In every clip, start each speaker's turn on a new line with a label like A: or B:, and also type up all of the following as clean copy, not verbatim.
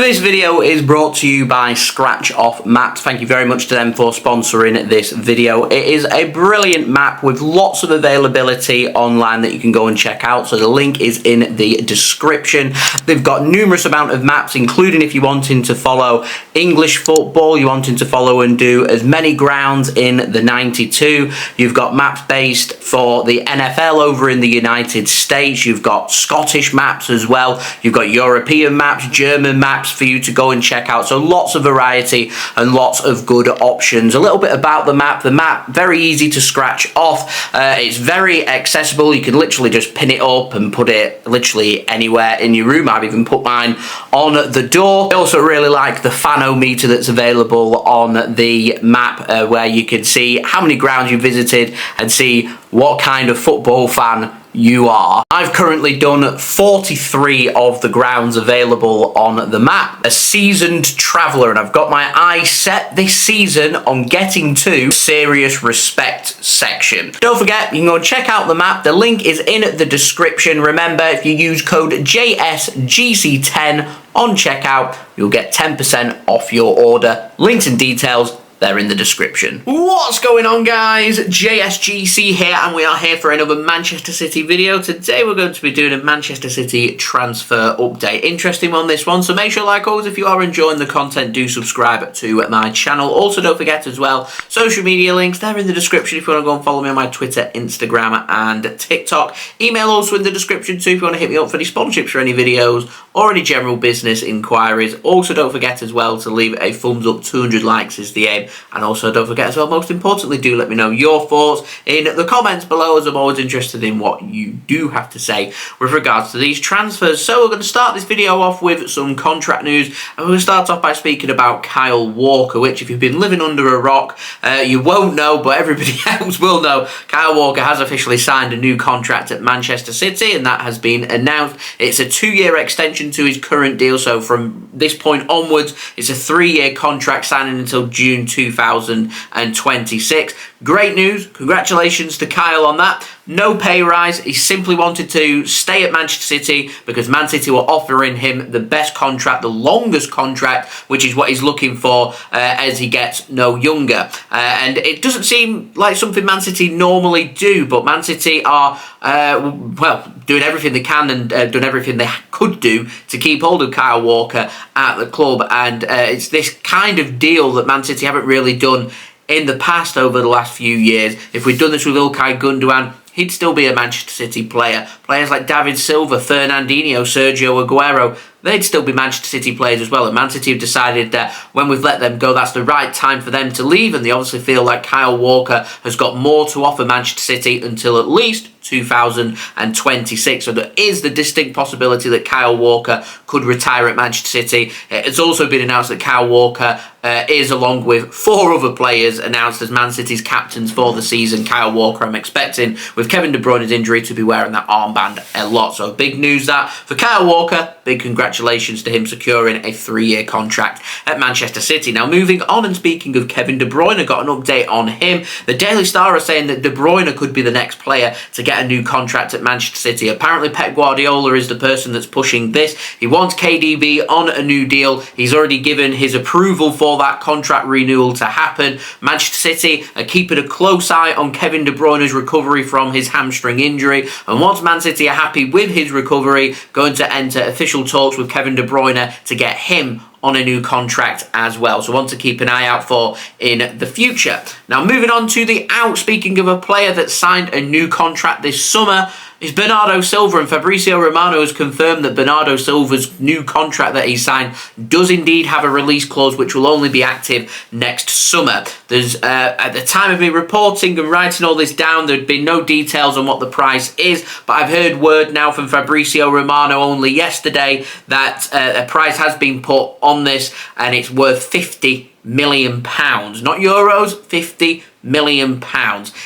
A: This video is brought to you by Scratch Off Maps. Thank you very much to them for sponsoring this video. It is a brilliant map with lots of availability online that you can go and check out. So the link is in the description. They've got numerous amount of maps, including if you're wanting to follow English football, you're wanting to follow and do as many grounds in the 92. You've got maps based for the NFL over in the United States. You've got Scottish maps as well. You've got European maps, German maps for you to go and check out. So lots of variety and lots of good options. A little bit about the map. The map, very easy to scratch off. It's very accessible. You can literally just pin it up and put it literally anywhere in your room. I've even put mine on the door. I also really like the fanometer that's available on the map, where you can see how many grounds you visited and see what kind of football fan you are. I've currently done 43 of the grounds available on the map. A seasoned traveller, and I've got my eyes set this season on getting to serious respect section. Don't forget, you can go and check out the map. The link is in the description. Remember, if you use code JSGC10 on checkout, you'll get 10% off your order. Links and details, they're in the description. What's going on, guys? JSGC here, and we are here for another Manchester City video. Today we're going to be doing a Manchester City transfer update. Interesting on this one, so make sure, like always, if you are enjoying the content, do subscribe to my channel. Also, don't forget as well, social media links, they're in the description if you want to go and follow me on my Twitter, Instagram, and TikTok. Email also in the description too if you want to hit me up for any sponsorships for any videos or any general business inquiries. Also, don't forget as well to leave a thumbs up. 200 likes is the aim. And also don't forget as well, most importantly, do let me know your thoughts in the comments below, as I'm always interested in what you do have to say with regards to these transfers. So we're going to start this video off with some contract news, and we're going to start off by speaking about Kyle Walker, which if you've been living under a rock, you won't know, but everybody else will know. Kyle Walker has officially signed a new contract at Manchester City, and that has been announced. It's a 2-year extension to his current deal, so from this point onwards, it's a 3-year contract signing until June 2026. Great news. Congratulations to Kyle on that. No pay rise. He simply wanted to stay at Manchester City because Man City were offering him the best contract, the longest contract, which is what he's looking for as he gets no younger. And it doesn't seem like something Man City normally do, but Man City are, well, doing everything they can and done everything they could do to keep hold of Kyle Walker at the club. And it's this kind of deal that Man City haven't really done in the past over the last few years. If we'd done this with Ilkay Gundogan, he'd still be a Manchester City player. Players like David Silva, Fernandinho, Sergio Aguero, they'd still be Manchester City players as well. And Man City have decided that when we've let them go, that's the right time for them to leave. And they obviously feel like Kyle Walker has got more to offer Manchester City until at least 2026. So there is the distinct possibility that Kyle Walker could retire at Manchester City. It's also been announced that Kyle Walker is, along with 4 other players, announced as Man City's captains for the season. Kyle Walker, I'm expecting, with Kevin De Bruyne's injury, to be wearing that armband a lot. So big news that for Kyle Walker. Big congratulations to him securing a 3-year contract at Manchester City. Now, moving on, and speaking of Kevin De Bruyne, got an update on him. The Daily Star are saying that De Bruyne could be the next player to get a new contract at Manchester City. Apparently, Pep Guardiola is the person that's pushing this. He wants KDB on a new deal. He's already given his approval for that contract renewal to happen. Manchester City are keeping a close eye on Kevin De Bruyne's recovery from his hamstring injury. And once Man City are happy with his recovery, going to enter official talks with Kevin De Bruyne to get him on a new contract as well. So one to keep an eye out for in the future. Now, moving on to the out, speaking of a player that signed a new contract this summer, is Bernardo Silva, and Fabrizio Romano has confirmed that Bernardo Silva's new contract that he signed does indeed have a release clause which will only be active next summer. There's, at the time of me reporting and writing all this down, there'd been no details on what the price is, but I've heard word now from Fabrizio Romano only yesterday that a price has been put on this, and it's worth £50 million. Not euros, £50 million.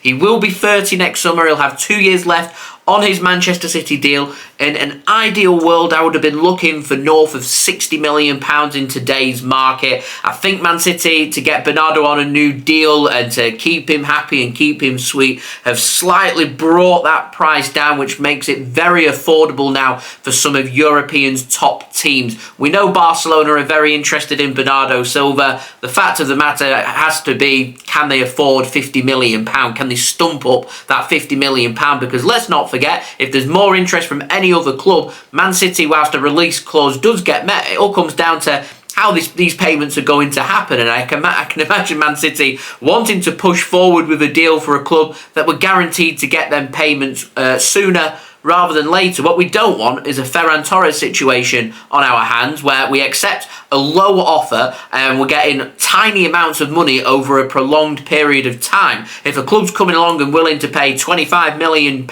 A: He will be 30 next summer. He'll have 2 years left on his Manchester City deal. In an ideal world, I would have been looking for north of £60 million in today's market. I think Man City, to get Bernardo on a new deal and to keep him happy and keep him sweet, have slightly brought that price down, which makes it very affordable now for some of Europeans' top teams. We know Barcelona are very interested in Bernardo Silva. The fact of the matter has to be, can they afford £50 million? Can they stump up that £50 million? Because let's not forget, if there's more interest from any other club, Man City, whilst a release clause does get met, it all comes down to how these payments are going to happen. And I can imagine Man City wanting to push forward with a deal for a club that were guaranteed to get them payments sooner rather than later. What we don't want is a Ferran Torres situation on our hands where we accept a low offer and we're getting tiny amounts of money over a prolonged period of time. If a club's coming along and willing to pay £25 million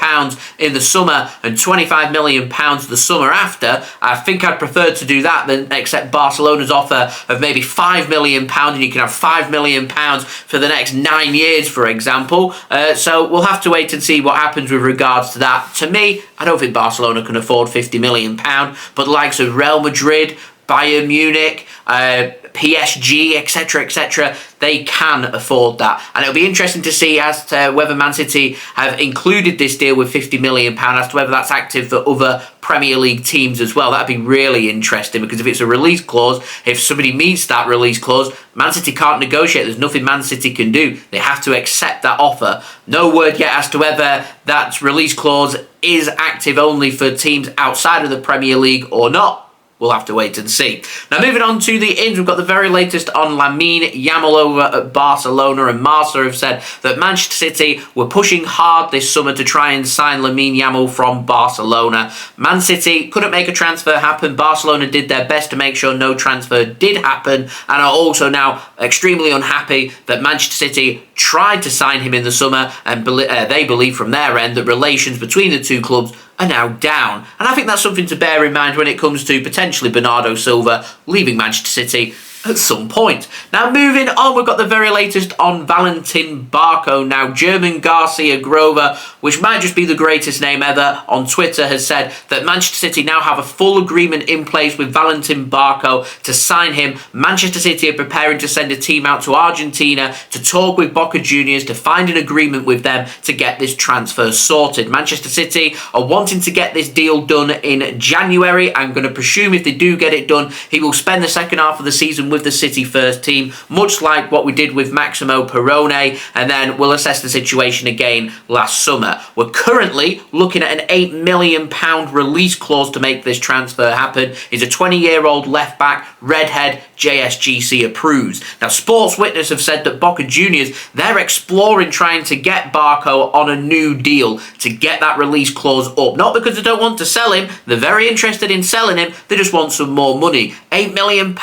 A: in the summer and £25 million the summer after, I think I'd prefer to do that than accept Barcelona's offer of maybe £5 million, and you can have £5 million for the next 9 years, for example. So we'll have to wait and see what happens with regards to that. To me, I don't think Barcelona can afford £50 million, but the likes of Real Madrid, Bayern Munich, PSG, etc., they can afford that. And it'll be interesting to see as to whether Man City have included this deal with £50 million, as to whether that's active for other Premier League teams as well. That'd be really interesting, because if it's a release clause, if somebody meets that release clause, Man City can't negotiate. There's nothing Man City can do. They have to accept that offer. No word yet as to whether that release clause is active only for teams outside of the Premier League or not. We'll have to wait and see. Now, moving on to the ins, we've got the very latest on Lamine Yamal over at Barcelona, and Marca have said that Manchester City were pushing hard this summer to try and sign Lamine Yamal from Barcelona. Man City couldn't make a transfer happen. Barcelona did their best to make sure no transfer did happen, and are also now extremely unhappy that Manchester City tried to sign him in the summer, and they believe from their end that relations between the two clubs are now down. And I think that's something to bear in mind when it comes to potentially Bernardo Silva leaving Manchester City at some point. Now, moving on, we've got the very latest on Valentin Barco. Now, German Garcia Grova, which might just be the greatest name ever, on Twitter has said that Manchester City now have a full agreement in place with Valentin Barco to sign him. Manchester City are preparing to send a team out to Argentina to talk with Boca Juniors to find an agreement with them to get this transfer sorted. Manchester City are wanting to get this deal done in January. I'm going to presume if they do get it done, he will spend the second half of the season with the City first team, much like what we did with Maximo Perrone, and then we'll assess the situation again last summer. We're currently looking at an £8 million release clause to make this transfer happen. He's a 20-year-old left-back, redhead, JSGC approves. Now, Sports Witness have said that Boca Juniors, they're exploring trying to get Barco on a new deal to get that release clause up. Not because they don't want to sell him, they're very interested in selling him, they just want some more money. £8 million?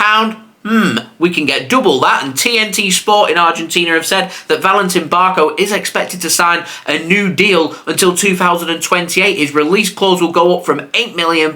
A: We can get double that. And TNT Sport in Argentina have said that Valentin Barco is expected to sign a new deal until 2028. His release clause will go up from £8 million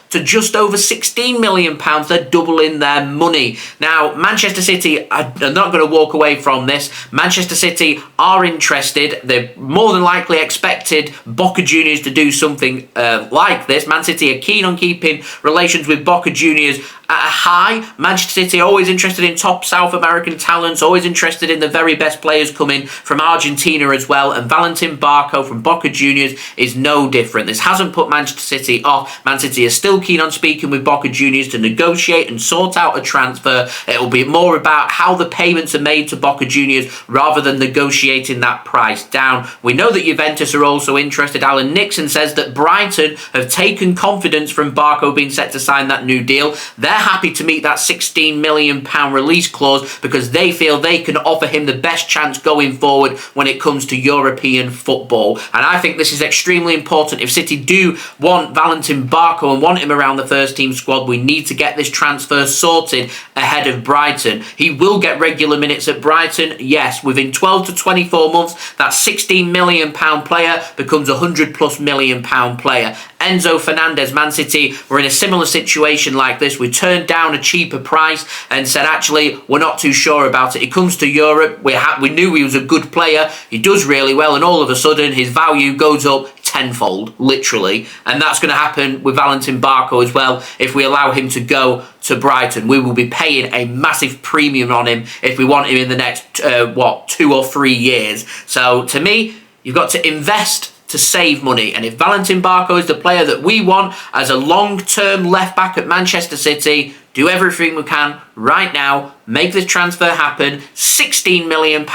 A: to just over £16 million. They're doubling their money. Now, Manchester City are not going to walk away from this. Manchester City are interested. They're more than likely expected Boca Juniors to do something like this. Man City are keen on keeping relations with Boca Juniors at a high. Manchester City are always interested in top South American talents, always interested in the very best players coming from Argentina as well, and Valentin Barco from Boca Juniors is no different. This hasn't put Manchester City off. Man City is still keen on speaking with Boca Juniors to negotiate and sort out a transfer. It will be more about how the payments are made to Boca Juniors rather than negotiating that price down. We know that Juventus are also interested. Alan Nixon says that Brighton have taken confidence from Barco being set to sign that new deal. They're happy to meet that £16 million release clause because they feel they can offer him the best chance going forward when it comes to European football. And I think this is extremely important. If City do want Valentin Barco and want him around the first team squad, we need to get this transfer sorted ahead of Brighton. He will get regular minutes at Brighton, yes. Within 12 to 24 months, that £16 million player becomes a £100+ million player. Enzo Fernandez, Man City, were in a similar situation like this. We turned down a cheaper price and said, actually, we're not too sure about it. He comes to Europe. We knew he was a good player. He does really well, and all of a sudden, his value goes up tenfold, literally. And that's going to happen with Valentin Barco as well. If we allow him to go to Brighton, we will be paying a massive premium on him if we want him in the next, 2 or 3 years. So to me, you've got to invest to save money. And if Valentin Barco is the player that we want as a long-term left-back at Manchester City, do everything we can right now, make this transfer happen. £16 million,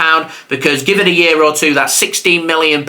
A: because give it a year or two, that £16 million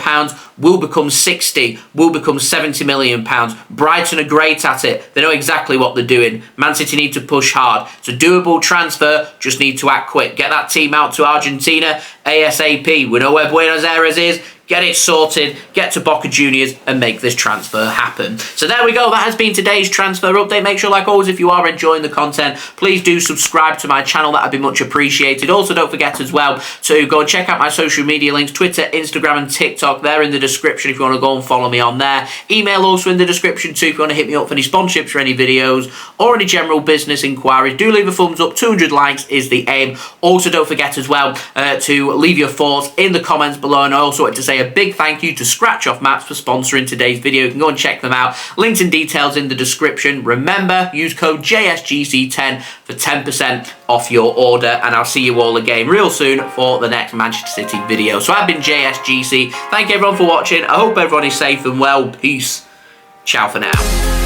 A: will become 60, will become £70 million. Brighton are great at it. They know exactly what they're doing. Man City need to push hard. It's a doable transfer, just need to act quick. Get that team out to Argentina ASAP. We know where Buenos Aires is. Get it sorted, get to Boca Juniors and make this transfer happen. So there we go, that has been today's transfer update. Make sure, like always, if you are enjoying the content, please do subscribe to my channel. That would be much appreciated. Also, don't forget as well to go and check out my social media links, Twitter, Instagram and TikTok. They're in the description if you want to go and follow me on there. Email also in the description too if you want to hit me up for any sponsorships for any videos or any general business inquiries. Do leave a thumbs up. 200 likes is the aim. Also, don't forget as well to leave your thoughts in the comments below. And I also want to say a big thank you to Scratch Off Maps for sponsoring today's video. You can go and check them out. Links and details in the description. Remember, use code JSGC10 for 10% off your order. And I'll see you all again real soon for the next Manchester City video. So I've been JSGC. Thank you everyone for watching. I hope everyone is safe and well. Peace. Ciao for now.